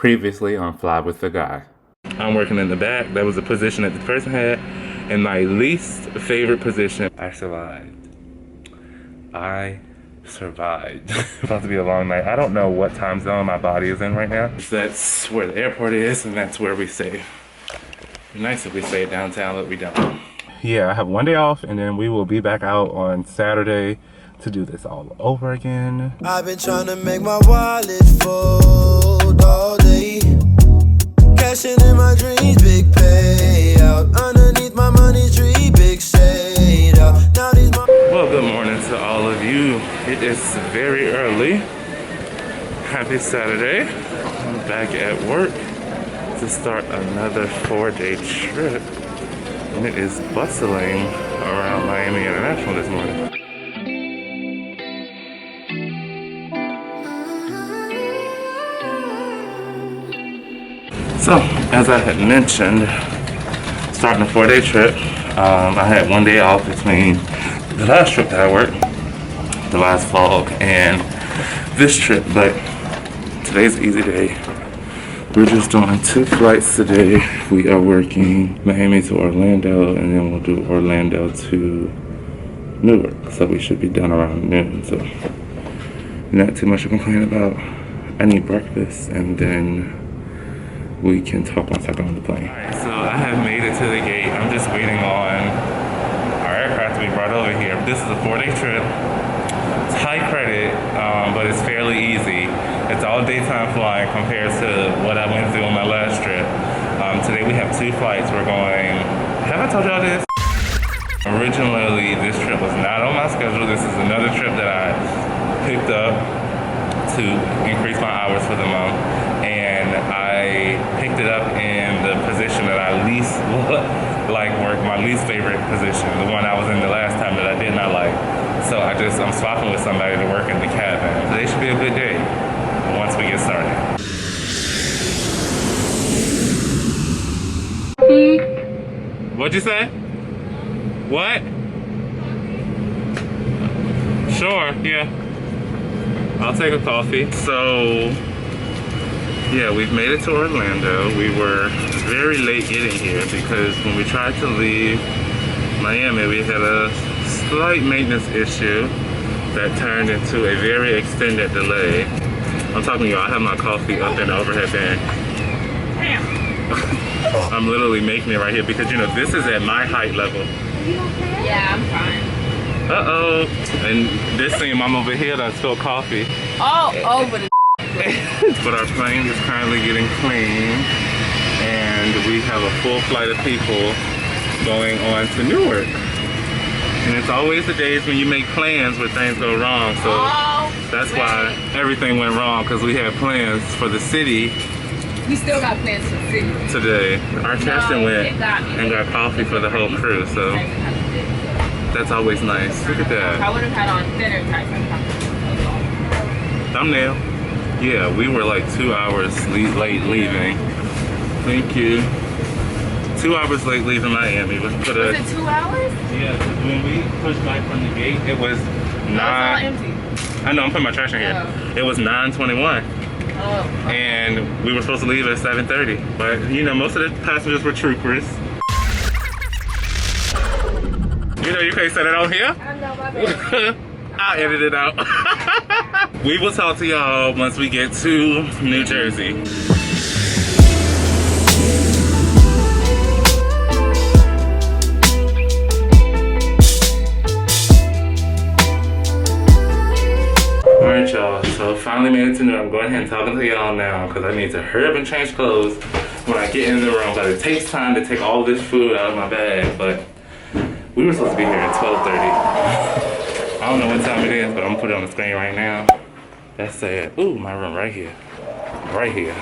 Previously on Fly with the Guy. I'm working in the back. That was the position that the person had. And my least favorite position. I survived. It's about to be a long night. I don't know what time zone my body is in right now. That's where the airport is, and that's where we stay. It'd be nice if we stayed downtown, but we don't. Yeah, I have one day off, and then we will be back out on Saturday to do this all over again. I've been trying to make my wallet fold all day. Cashing in my dreams, big payout. Underneath my money tree, big shade out. Now these Well, good morning to all of you. It is very early. Happy Saturday. I'm back at work to start another 4-day trip. And it is bustling around Miami International this morning. So, as I had mentioned, starting a 4-day trip, I had one day off between the last trip that I worked, the last vlog, and this trip, but today's easy day. We're just doing 2 flights today. We are working Miami to Orlando, and then we'll do Orlando to Newark, so we should be done around noon, so not too much to complain about. I need breakfast, and then we can talk once I get on the plane. Alright, so I have made it to the gate. I'm just waiting on our aircraft to be brought over here. This is a 4-day trip. It's high credit, but it's fairly easy. It's all daytime flying compared to what I went through on my last trip. Today we have 2 flights. We're going, have I told y'all this? Originally, this trip was not on my schedule. This is another trip that I picked up to increase my hours for the month. And I picked it up in the position that I least like work, my least favorite position, the one I was in the last time that I did not like. So I'm swapping with somebody to work in the cabin. Today should be a good day once we get started. What'd you say? What? Sure, yeah. I'll take a coffee. So, yeah, we've made it to Orlando. We were very late getting here because when we tried to leave Miami, we had a slight maintenance issue that turned into a very extended delay. I'm talking to y'all, I have my coffee up in the overhead bin. I'm literally making it right here because, you know, this is at my height level. Yeah, I'm fine. Uh-oh. And this thing, I'm over here that spilled coffee. All over the But our plane is currently getting cleaned, and we have a full flight of people going on to Newark. And it's always the days when you make plans where things go wrong. So that's why everything went wrong, because we had plans for the city. We still got plans for the city today. Our captain went and got coffee for the whole crew, so that's always nice. Look at that. I would have had on thinner type of thumbnail. Yeah, we were like 2 hours late leaving. Thank you. 2 hours late leaving Miami. Was it 2 hours? Yeah, when we pushed back from the gate, it was 9. All empty. I know, I'm putting my trash in here. Oh. It was 9:21. Oh. And we were supposed to leave at 7:30. But, you know, most of the passengers were troopers. You know, you can't say that on here. I know, my bad. I'll edit it out. We will talk to y'all once we get to New Jersey. Alright y'all, so finally made it to Newark. I'm going ahead and talking to y'all now because I need to hurry up and change clothes when I get in the room. But it takes time to take all this food out of my bag, but we were supposed to be here at 12:30. I don't know what time it is, but I'm gonna put it on the screen right now. That's it. Ooh, my room right here. Right here.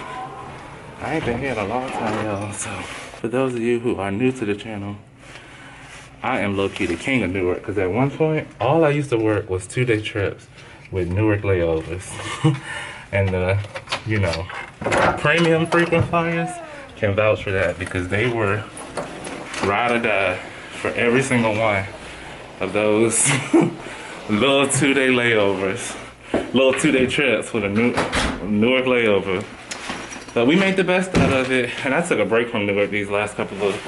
I ain't been here in a long time, y'all. So, for those of you who are new to the channel, I am low-key the king of Newark, because at one point, all I used to work was 2-day trips with Newark layovers. And you know, premium frequent flyers can vouch for that, because they were ride or die for every single one of those little 2-day layovers, little 2-day trips with a Newark layover. But we made the best out of it. And I took a break from Newark these last couple of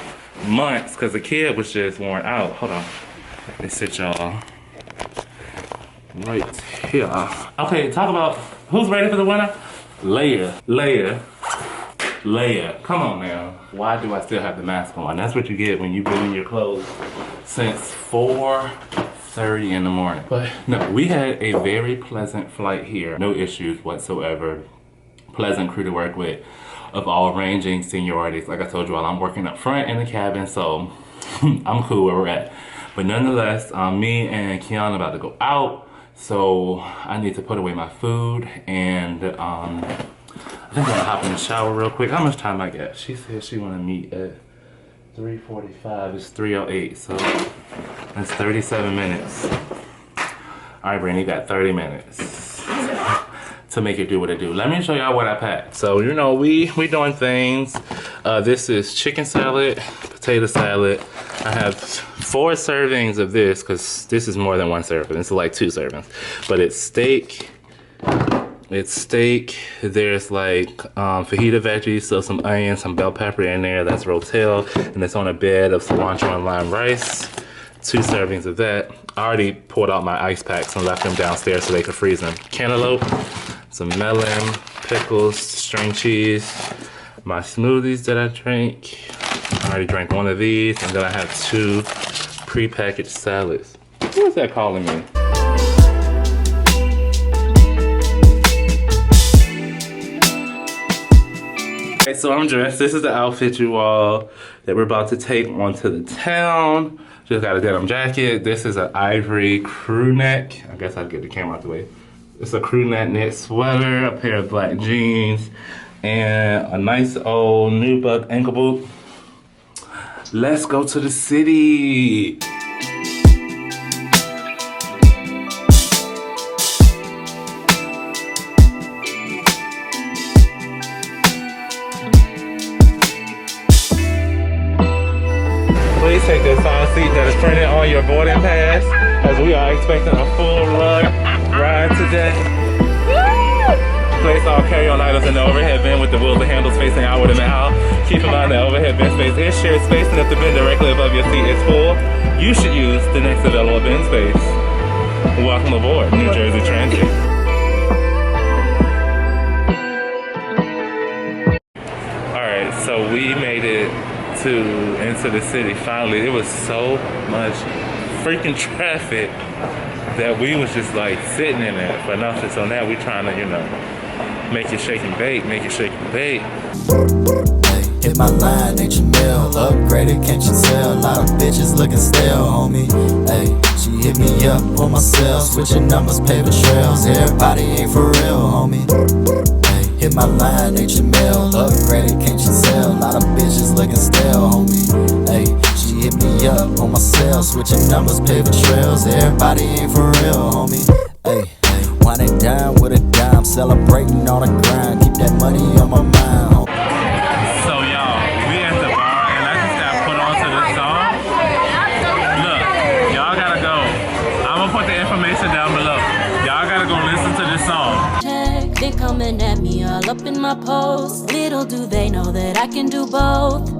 months because the kid was just worn out. Hold on. Let me sit y'all right here. Okay, talk about who's ready for the winner? Leia. Come on now. Why do I still have the mask on? That's what you get when you've been in your clothes since 4:30 in the morning. But no, we had a very pleasant flight here. No issues whatsoever. Pleasant crew to work with of all ranging seniorities. Like I told you all, I'm working up front in the cabin, so I'm cool where we're at. But nonetheless, me and Kiana about to go out, so I need to put away my food, and I think I'm gonna hop in the shower real quick. How much time I got? She said she wanna meet at 3:45. It's 3:08, so that's 37 minutes. All right, Brittany, you got 30 minutes to make it do what it do. Let me show y'all what I packed. So, you know, we doing things. This is chicken salad, potato salad. I have 4 servings of this because this is more than 1 serving. It's like 2 servings. But it's steak. There's like fajita veggies, so some onions, some bell pepper in there. That's rotel. And it's on a bed of cilantro and lime rice. 2 servings of that. I already poured out my ice packs and left them downstairs so they could freeze them. Cantaloupe, some melon, pickles, string cheese, my smoothies that I drank. I already drank 1 of these, and then I have 2 pre-packaged salads. Who is that calling me? Okay, so I'm dressed. This is the outfit, you all, that we're about to take onto the town. Just got a denim jacket. This is an ivory crew neck. I guess I'll get the camera out the way. It's a crew neck knit sweater, a pair of black jeans, and a nice old nubuck ankle boot. Let's go to the city. Please take the assigned seat that is printed on your boarding pass, as we are expecting a full lug ride today. Place all carry-on items in the overhead bin with the wheels and handles facing outward in the aisle. Keep in mind the overhead bin space is shared space, and if the bin directly above your seat is full, you should use the next available bin space. Welcome aboard, New Jersey Transit. Alright, so we made it into the city finally. It was so much freaking traffic that we was just like sitting in it for nothing. So now we trying to, you know, make it shake and bake, Hit my line, HML, upgraded, can't you tell? A lot of bitches looking stale, homie. Hey, she hit me up on my cell, switching numbers, paper trails. Everybody ain't for real, homie. Hey, hit my line, HML, upgraded, can't you tell? A lot of bitches looking stale, homie. Hey, she hit me up on my cell, switching numbers, paper trails. Everybody ain't for real, homie. Hey, wine and dine with a dime, celebrating on the grind, keep that money on my mind, homie. So y'all, we at the bar and I just got put onto this song. Look, y'all gotta go. I'm gonna put the information down below. Y'all gotta go listen to this song. They coming at me all up in my post. Little do they know that I can do both.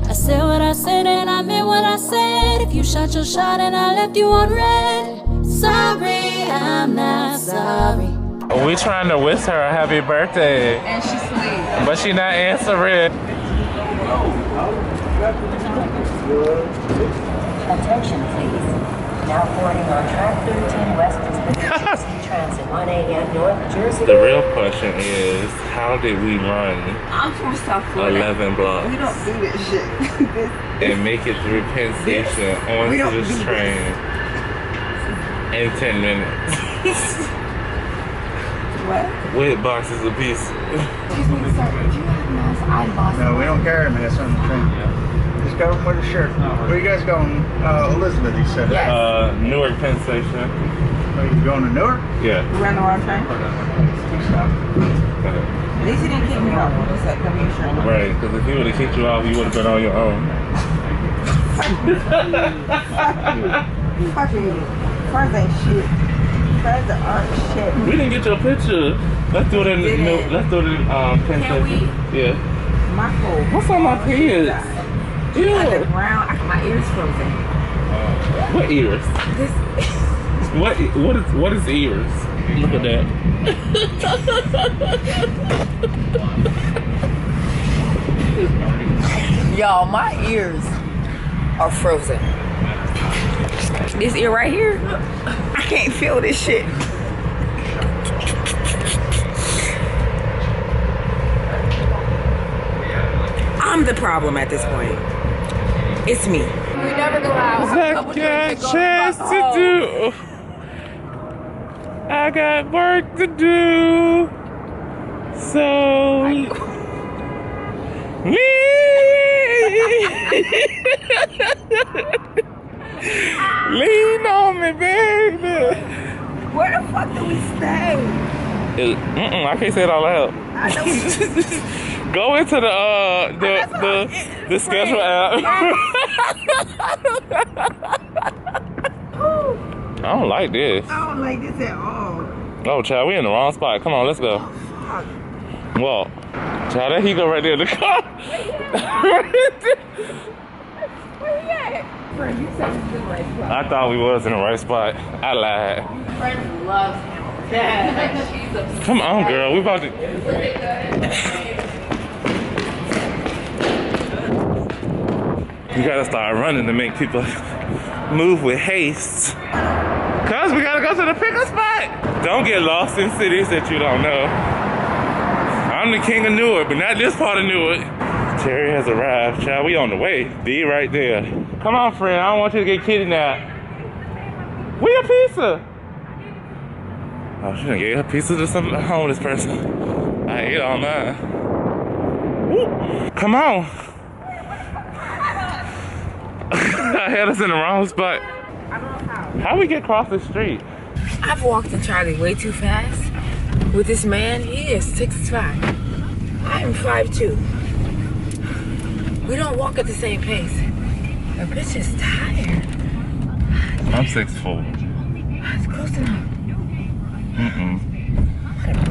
I said what I said and I meant what I said. If you shot your shot and I left you on red, sorry, I'm not sorry. We trying to wish her a happy birthday. And she's asleep. But she not answering. Attention, please. Now boarding on track 13 West Pacific Transit 1 a.m. North Jersey. The real question is, how did we run I'm from South Florida. 11 blocks We don't do this shit. and make it through Penn Station We onto don't this do train in 10 minutes What? with boxes of pizza? Excuse me, sir. Do you have nice eyeballs? No, we don't carry masks on the train. Just go with a shirt. Where you guys going? Elizabeth, you said. Yes. Newark Penn Station. Are you going to Newark? Yeah. We ran the wrong train? Stop. At least he didn't kick me off. He said, come here, sure. Right, because if he would have kicked you off, you would have been on your own. Fuck you. First ain't shit. present. Oh shit. We didn't get your picture. Let's do it in let's do it in 10 Can seconds. we? Yeah. My whole. What's on my pants? Yeah. The brown. My ears frozen. What ears? This. What is ears? Look at that. Y'all, my ears are frozen. This ear right here, I can't feel this shit. I'm the problem at this point. It's me. We never go out. I got a chance to do. I got work to do. So lean on me, baby. Where the fuck do we stay? I can't say it all out. I know. Go into the schedule app. I don't like this. I don't like this at all. Oh, child, we in the wrong spot. Come on, let's go. Fuck. Well, child, there he go right there in the car. Where you at? Friend, you said this is the right spot. I thought we was in the right spot. I lied. Friend loves him. Yeah. She's obsessed. Come on, girl. We about to. You gotta start running to make people move with haste. Cause we gotta go to the pickup spot. Don't get lost in cities that you don't know. I'm the king of Newark, but not this part of Newark. Terry has arrived, child. We on the way. Be right there. Come on, friend. I don't want you to get kidnapped. We a pizza. Oh, she done gave her pizza to some homeless person. I ate all mine. Woo. Come on. I had us in the wrong spot. How we get across the street? I've walked in Charlie way too fast. With this man, he is 6'5". I'm 5'2". We don't walk at the same pace. The bitch is tired. I'm 6'4". That's close enough.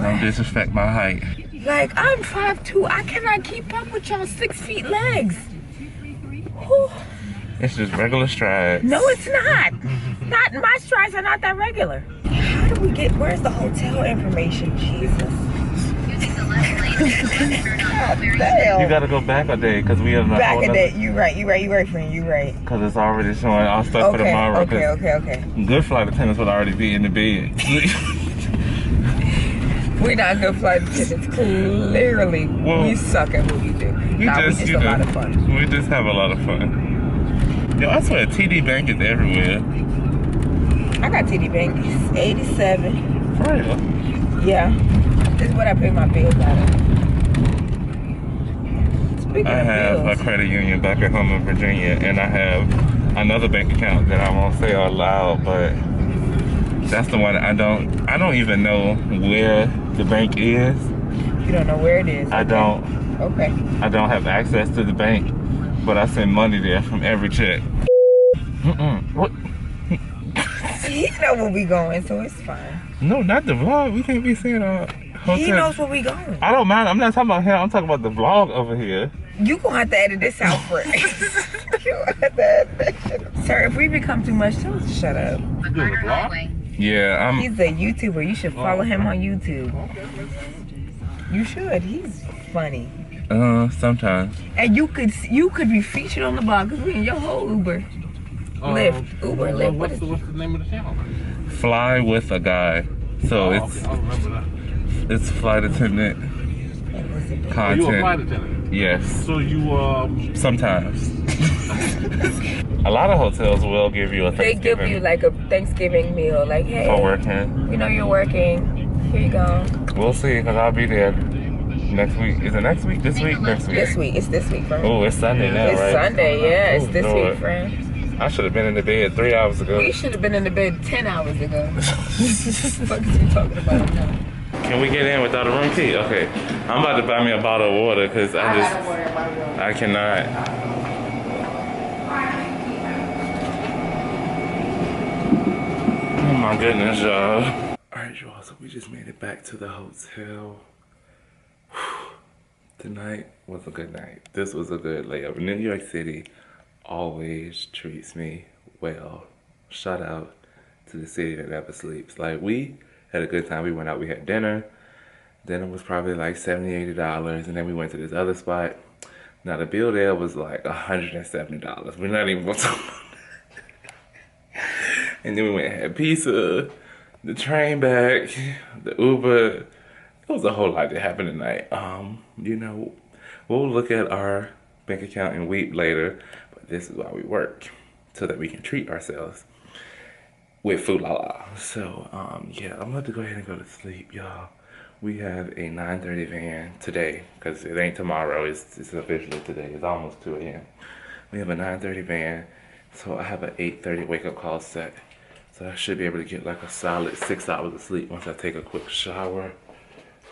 Don't disrespect my height. Like, I'm 5'2". I cannot keep up with y'all 6 feet legs. Whew. It's just regular strides. No, it's not. Not my strides are not that regular. How do we get? Where's the hotel information? Jesus. God damn. You gotta go back a day because we are not. Back a day. You right, friend. You right. Because it's already showing our stuff for tomorrow. Okay. Good flight attendants would already be in the bed. We're not good flight attendants. Clearly, we suck at what we do. We just a lot of fun. We just have a lot of fun. Yo, I swear TD Bank is everywhere. I got TD Bank. It's 87. For real? Yeah. This is what I pay my bills out of. Speaking I have a credit union back at home in Virginia, and I have another bank account that I won't say out loud, but that's the one I don't even know where the bank is. You don't know where it is? I don't. Okay. I don't have access to the bank, but I send money there from every check. What? He know where we going, so it's fine. No, not the vlog. We can't be saying hotel. He knows where we going. I don't mind. I'm not talking about him. I'm talking about the vlog over here. You gonna have to edit this out for it. You gonna have to edit that shit. Sir, if we become too much, tell us to shut up. Yeah, He's a YouTuber. You should follow him on YouTube. You should. He's funny. Sometimes. And you could be featured on the blog because we in your whole Uber. Lyft. Lyft. What's the name of the channel? FlyWithAGuy. So it's flight attendant content. You a flight attendant? Yes. So you sometimes. A lot of hotels will give you a Thanksgiving. They give you like a Thanksgiving meal, like, hey, for working. We know you're working. Here you go. We'll see, because I'll be there next week. Is it next week? This week? Next week? This week. It's this week, friend. Oh, it's Sunday now, it's right? It's Sunday, yeah. It's this Lord. week, friend. I should have been in the bed 3 hours ago. We should have been in the bed 10 hours ago. What the fuck is you talking about now? Can we get in without a room key? Okay. I'm about to buy me a bottle of water because I cannot. Oh my goodness, y'all. Alright, y'all, so we just made it back to the hotel. Tonight was a good night. This was a good layover. New York City always treats me well. Shout out to the city that never sleeps. Like, we had a good time. We went out, we had dinner. Dinner was probably like $70, $80, and then we went to this other spot. Now the bill there was like $170. We're not even gonna talk about that. And then we went and had pizza, the train back, the Uber. It was a whole lot that happened tonight. You know, we'll look at our bank account and weep later, but this is why we work, so that we can treat ourselves with food la la. So yeah, I'm about to go ahead and go to sleep, y'all. We have a 9:30 van today, because it ain't tomorrow, it's officially today. It's almost 2 a.m. We have a 9:30 van, so I have an 8:30 wake up call set. So I should be able to get like a solid 6 hours of sleep once I take a quick shower.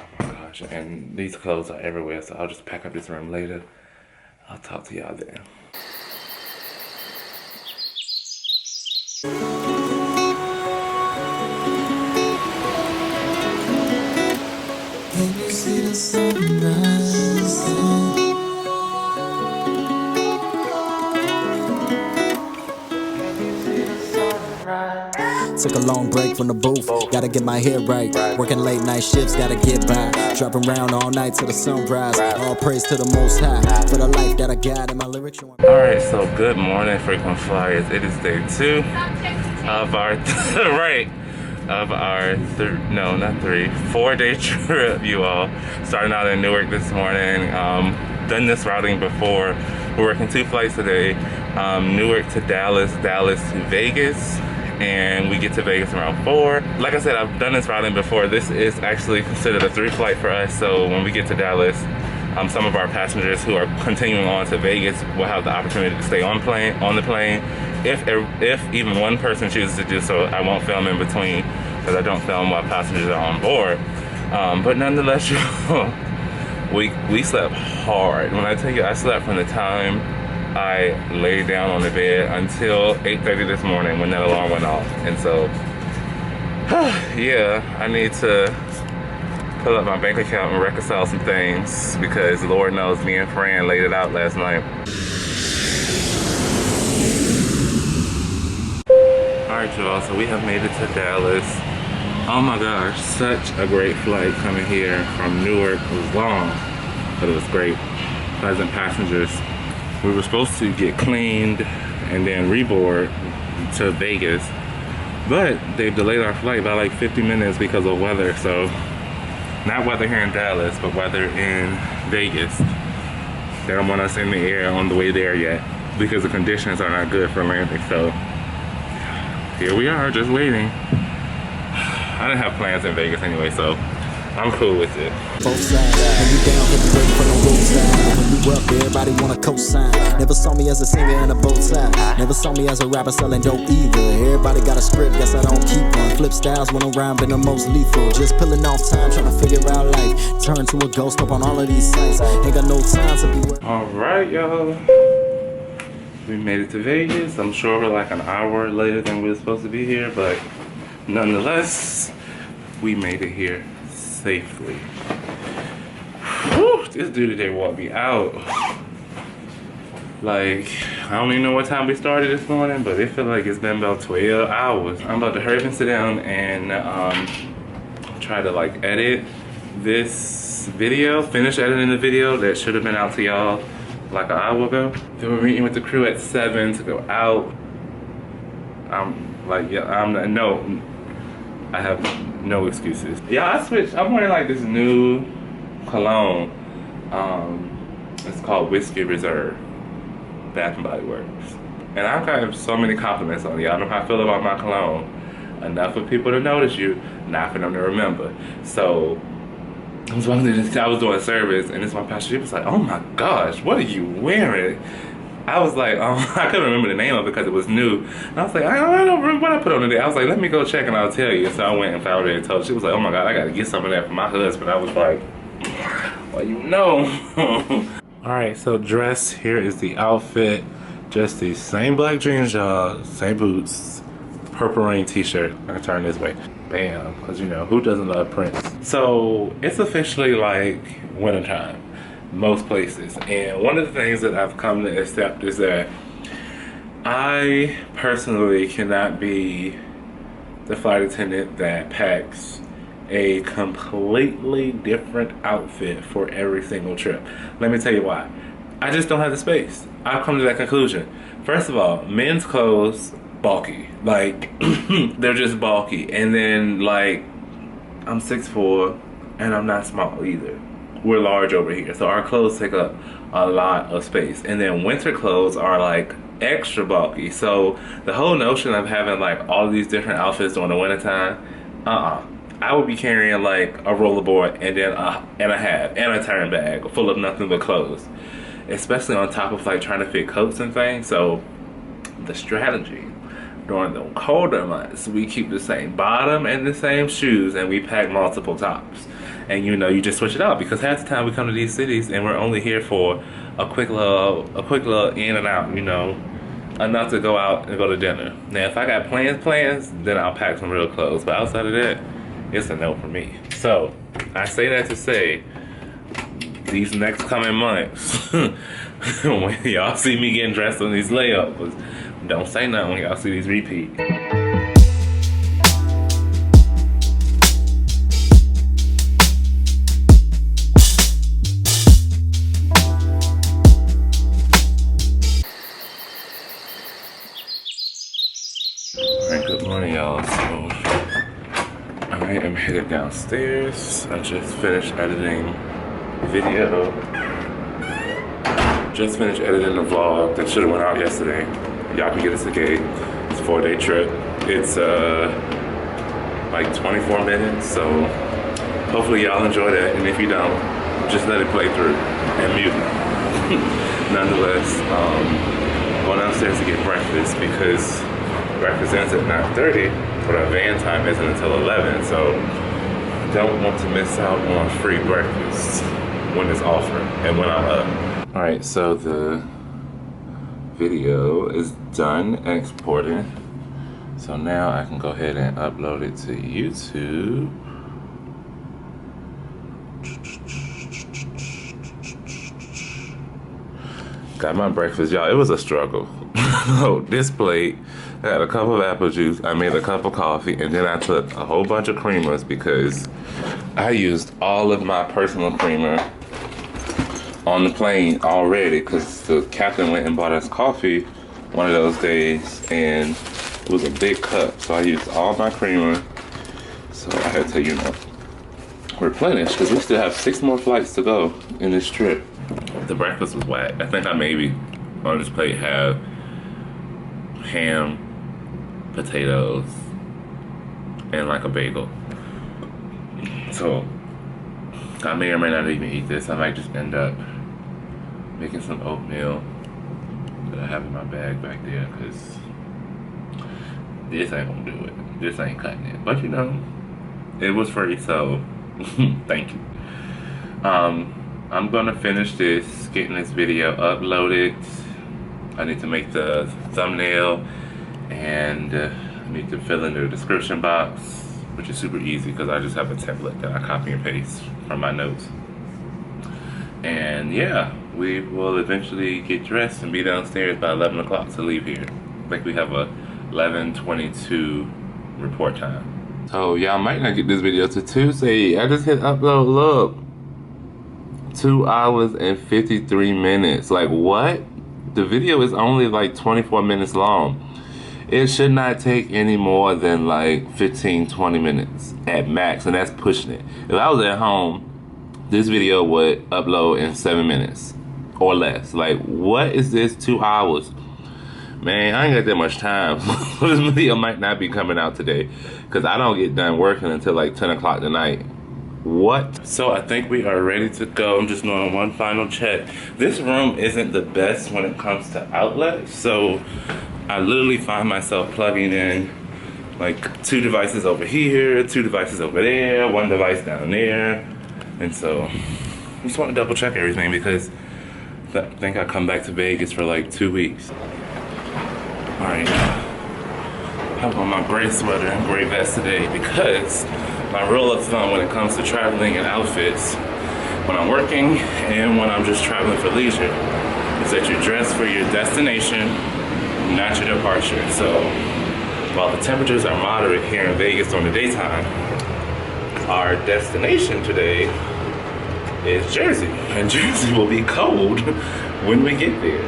Oh my gosh, and these clothes are everywhere, so I'll just pack up this room later. I'll talk to y'all then. Can you see the sunrise? Took a long break from the booth, gotta get my head right. Working late night shifts, gotta get by. Dropping around all night till the sunrise. All praise to the Most High for the life that I got in my lyrics. Alright, so good morning, frequent flyers. It is day 2 of our, of our 4-day trip, you all. Starting out in Newark this morning. Done this routing before. We're working 2 flights today. Newark to Dallas, Dallas to Vegas. And we get to Vegas around 4. Like I said, I've done this routing before. This is actually considered a 3 flight for us. So when we get to Dallas, some of our passengers who are continuing on to Vegas will have the opportunity to stay on the plane. If even one person chooses to do so, I won't film in between, because I don't film while passengers are on board. But nonetheless, we slept hard. When I tell you, I slept from the time I laid down on the bed until 8:30 this morning when that alarm went off. And so, yeah, I need to pull up my bank account and reconcile some things, because Lord knows me and Fran laid it out last night. Alright, y'all, so we have made it to Dallas. Oh my gosh, such a great flight coming here from Newark. It was long, but it was great. Pleasant passengers. We were supposed to get cleaned and then reboard to Vegas, but they've delayed our flight by like 50 minutes because of weather. So, not weather here in Dallas, but weather in Vegas. They don't want us in the air on the way there yet, because the conditions are not good for landing. So, here we are, just waiting. I didn't have plans in Vegas anyway, so I'm cool with it. Both sides, when you down, get ready for the roadside. When you up, everybody wanna co-sign. Never saw me as a singer in a bow tie. Never saw me as a rapper selling dope either. Everybody got a script, guess I don't keep one. Flip styles when I'm rhyming the most lethal. Just pulling off time, trying to figure out life. Turn to a ghost up on all of these sites. Ain't got no time to be working. Alright, y'all. We made it to Vegas. I'm sure we're like an hour later than we were supposed to be here, but nonetheless, we made it here safely. Whew, this dude today walked me out. Like, I don't even know what time we started this morning, but it feels like it's been about 12 hours. I'm about to hurry up and sit down and try to like edit this video, finish editing the video that should have been out to y'all like an hour ago. Then we're meeting with the crew at 7 to go out. I have no excuses. Yeah, I switched. I'm wearing like this new cologne. It's called Whiskey Reserve, Bath and Body Works. And I've gotten so many compliments on y'all. I know how I feel about my cologne. Enough for people to notice you, not for them to remember. So I was doing service, and this one pastor, she was like, "Oh my gosh, what are you wearing?" I was like, I couldn't remember the name of it because it was new. And I was like, I don't remember what I put on it. I was like, let me go check and I'll tell you. So I went and found it and told her. She was like, oh my God, I gotta get some of that for my husband. I was like, well, you know. All right, so dress, here is the outfit. Just these same black jeans, y'all, same boots, Purple Rain t-shirt. I can turn this way. Bam, because you know, who doesn't love Prince? So it's officially like wintertime, most places. And one of the things that I've come to accept is that I personally cannot be the flight attendant that packs a completely different outfit for every single trip. Let me tell you why. I just don't have the space. I've come to that conclusion. First of all, men's clothes, bulky. Like, they're just bulky. And then, like, I'm 6'4", and I'm not small either. We're large over here, so our clothes take up a lot of space. And then winter clothes are, like, extra bulky. So the whole notion of having, like, all of these different outfits during the wintertime, I would be carrying, like, a rollerboard and then a hat and a turn bag full of nothing but clothes. Especially on top of, like, trying to fit coats and things. So the strategy, during the colder months, we keep the same bottom and the same shoes, and we pack multiple tops. And you know, you just switch it out, because half the time we come to these cities and we're only here for a quick little in and out, you know, enough to go out and go to dinner. Now, if I got plans, then I'll pack some real clothes. But outside of that, it's a no for me. So I say that to say, these next coming months, when y'all see me getting dressed on these layovers, don't say nothing when y'all see these repeat. Alright, good morning, y'all. So I am headed downstairs. I just finished editing video. Just finished editing the vlog that should have went out yesterday. Y'all can get us a gate. It's a 4-day trip. It's like 24 minutes, so hopefully y'all enjoy that. And if you don't, just let it play through and mute it. Nonetheless, going downstairs to get breakfast, because breakfast ends at 9:30, but our van time isn't until 11, so don't want to miss out on free breakfast when it's offered and when I'm up. All right, so the video is done exporting. So now I can go ahead and upload it to YouTube. Got my breakfast, y'all. It was a struggle. This plate, I had a cup of apple juice, I made a cup of coffee, and then I took a whole bunch of creamers because I used all of my personal creamer on the plane already, because the captain went and bought us coffee one of those days, and it was a big cup, so I used all my creamer. So I had to, you know, replenish, because we still have 6 more flights to go in this trip. The breakfast was whack. I think I maybe on this plate have ham, potatoes, and like a bagel. So I may or may not even eat this. I might just end up making some oatmeal that I have in my bag back there, because this ain't gonna do it. This ain't cutting it. But you know, it was free, so thank you. I'm gonna finish this, getting this video uploaded. I need to make the thumbnail, and I need to fill in the description box, which is super easy because I just have a template that I copy and paste from my notes. And yeah, we will eventually get dressed and be downstairs by 11 o'clock to leave here. I think we have a 11:22 report time. So y'all might not get this video till Tuesday. I just hit upload, look. 2 hours and 53 minutes. Like, what? The video is only like 24 minutes long. It should not take any more than like 15-20 minutes at max, and that's pushing it. If I was at home, this video would upload in 7 minutes or less. Like, what is this 2 hours? Man, I ain't got that much time. This video might not be coming out today, because I don't get done working until like 10 o'clock tonight. What? So I think we are ready to go. I'm just doing one final check. This room isn't the best when it comes to outlets, so I literally find myself plugging in like 2 devices over here, 2 devices over there, 1 device down there. And so I just want to double check everything, because I think I come back to Vegas for like 2 weeks. All right, I have on my gray sweater and gray vest today because my rule of thumb when it comes to traveling and outfits, when I'm working and when I'm just traveling for leisure, is that you dress for your destination, not your departure. So while the temperatures are moderate here in Vegas during the daytime, our destination today is Jersey, and Jersey will be cold when we get there.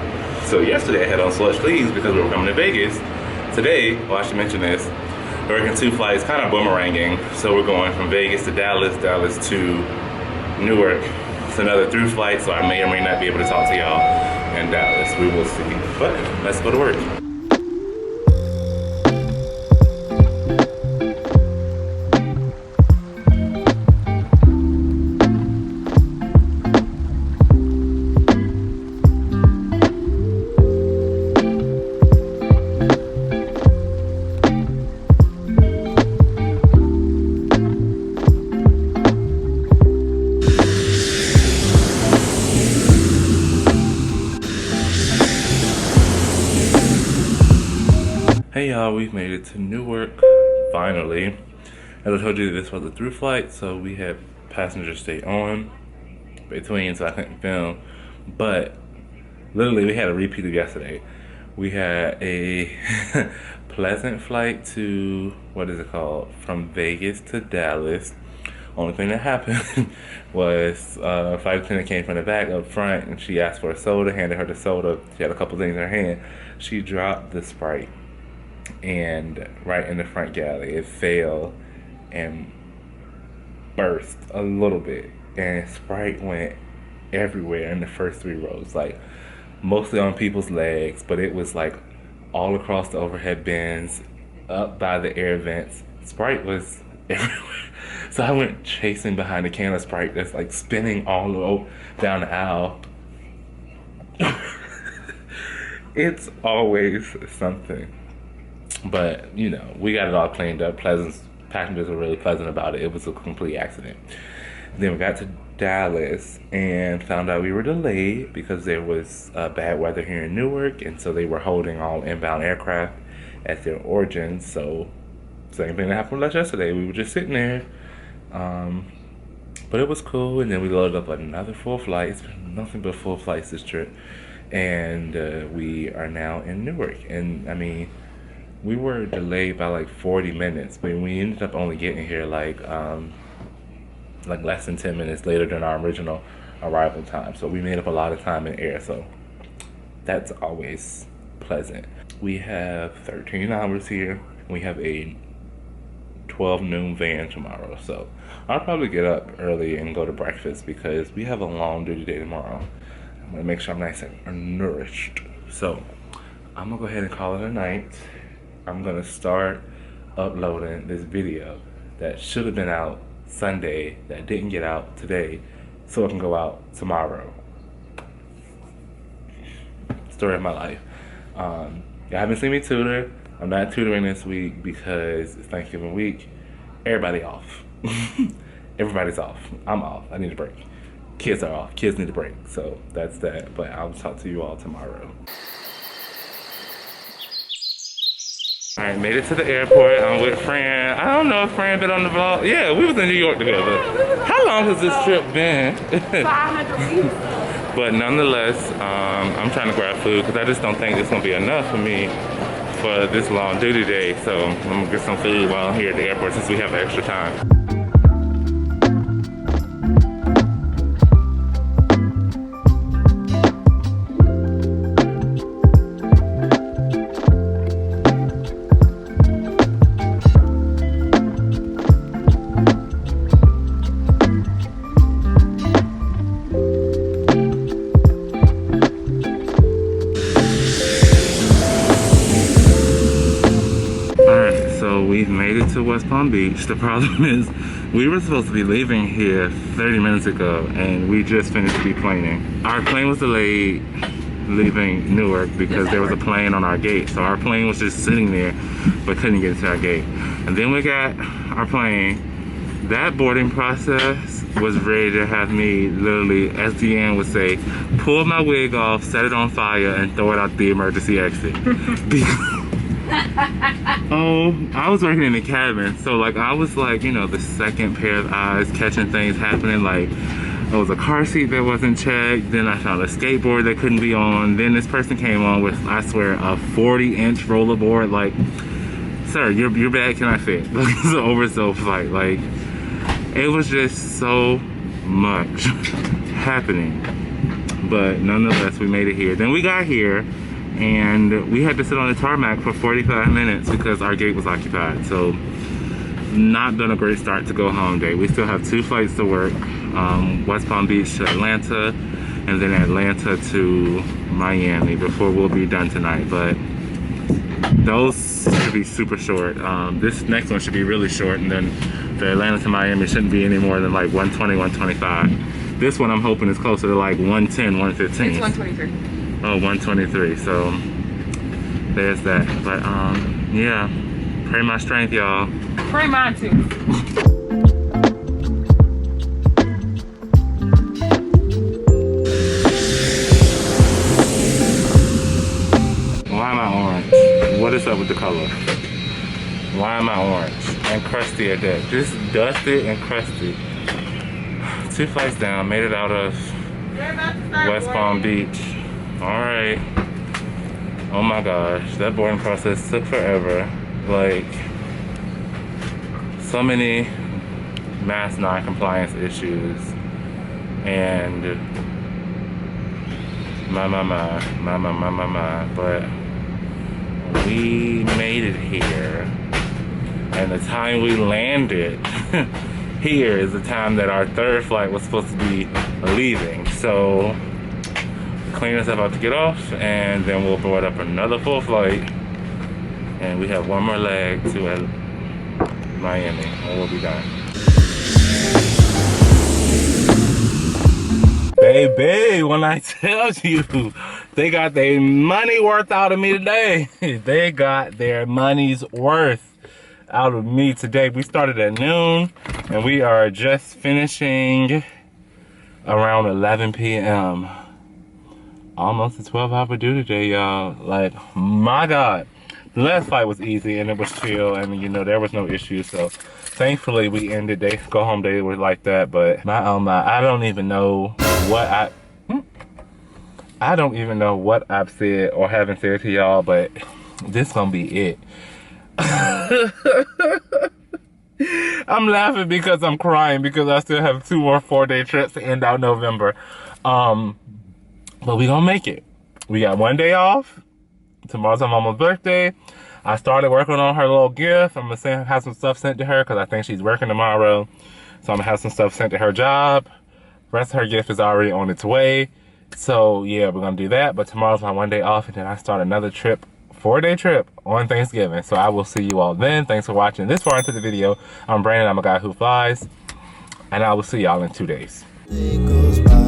So yesterday I had on slush sleeves because we were coming to Vegas. Today, well, I should mention this, we're working 2 flights, kind of boomeranging. So we're going from Vegas to Dallas, Dallas to Newark. It's another through flight, so I may or may not be able to talk to y'all in Dallas. We will see. But let's go to work. Hey y'all, we've made it to Newark, finally. As I told you, this was a through flight, so we had passengers stay on between, so I couldn't film. But literally, we had a repeat of yesterday. We had a pleasant flight to, what is it called, from Vegas to Dallas. Only thing that happened was flight attendant came from the back up front, and she asked for a soda, handed her the soda. She had a couple things in her hand. She dropped the Sprite, and right in the front galley it fell and burst a little bit, and Sprite went everywhere in the first 3 rows, like mostly on people's legs, but it was like all across the overhead bins, up by the air vents. Sprite was everywhere. So I went chasing behind a can of Sprite that's like spinning all over down the aisle. It's always something. But, you know, we got it all cleaned up. Passengers were really pleasant about it. It was a complete accident. Then we got to Dallas and found out we were delayed because there was bad weather here in Newark, and so they were holding all inbound aircraft at their origins. So, same thing that happened with us yesterday. We were just sitting there. But it was cool, and then we loaded up another full flight. It's been nothing but full flights this trip. And we are now in Newark. And, I mean, we were delayed by like 40 minutes, but we ended up only getting here like less than 10 minutes later than our original arrival time. So we made up a lot of time in air, so that's always pleasant. We have 13 hours here. We have a 12 noon van tomorrow, so I'll probably get up early and go to breakfast because we have a long duty day tomorrow. I'm gonna make sure I'm nice and nourished. So I'm gonna go ahead and call it a night. I'm gonna start uploading this video that should have been out Sunday that didn't get out today, so it can go out tomorrow. Story of my life. Y'all haven't seen me tutor. I'm not tutoring this week because it's Thanksgiving week. Everybody off. Everybody's off. I'm off. I need a break. Kids are off. Kids need a break. So that's that. But I'll talk to you all tomorrow. Alright, made it to the airport. I'm with Fran. I don't know if Fran been on the vlog. Yeah, we was in New York together. How long has this trip been? 500 weeks. But nonetheless, I'm trying to grab food because I just don't think it's going to be enough for me for this long duty day. So I'm going to get some food while I'm here at the airport since we have extra time. We've made it to West Palm Beach. The problem is we were supposed to be leaving here 30 minutes ago and we just finished deplaning. Our plane was delayed leaving Newark because there was a plane on our gate. So our plane was just sitting there but couldn't get to our gate. And then we got our plane. That boarding process was ready to have me literally, as Deanne would say, pull my wig off, set it on fire, and throw it out the emergency exit. Oh, I was working in the cabin, so like I was like, you know, the second pair of eyes catching things happening. Like there was a car seat that wasn't checked, then I found a skateboard that couldn't be on, then this person came on with, I swear, a 40-inch rollerboard. Like, sir, your bag cannot fit. It's an oversold flight. Like, it was just so much happening, but nonetheless we made it here. Then we got here and we had to sit on the tarmac for 45 minutes because our gate was occupied. So not been a great start to go home day. We still have 2 flights to work, West Palm Beach to Atlanta and then Atlanta to Miami before we'll be done tonight. But those should be super short. This next one should be really short, and then the Atlanta to Miami shouldn't be any more than like 120, 125. This one I'm hoping is closer to like 110, 115. It's 123. Oh, 123. So there's that. But yeah, pray my strength, y'all. Pray mine too. Why am I orange? What is up with the color? Why am I orange and crusty at that? Just dusted and crusty. 2 flights down, made it out of West Palm Beach. All right. Oh my gosh, that boarding process took forever. Like, so many mass non-compliance issues, and but we made it here, and the time we landed here is the time that our 3rd flight was supposed to be leaving. So clean us about to get off, and then we'll board up another full flight, and we have 1 more leg to Miami, and we'll be done. Baby, when I tell you, they got their money worth out of me today. They got their money's worth out of me today. We started at noon, and we are just finishing around 11 p.m. Almost a 12-hour due today, y'all. Like, my God. The last flight was easy, and it was chill, and, you know, there was no issue. So, thankfully, we ended day, go home day was like that. But, I don't even know what I don't even know what I've said or haven't said to y'all, but this gonna be it. I'm laughing because I'm crying because I still have 2 more 4-day trips to end out November. But we gonna make it. We got 1 day off. Tomorrow's my mama's birthday. I started working on her little gift. I'm gonna have some stuff sent to her because I think she's working tomorrow. So I'm gonna have some stuff sent to her job. The rest of her gift is already on its way. So yeah, we're gonna do that. But tomorrow's my 1 day off, and then I start another trip, 4-day trip on Thanksgiving. So I will see you all then. Thanks for watching this far into the video. I'm Brandon, I'm a guy who flies, and I will see y'all in 2 days. Day goes by.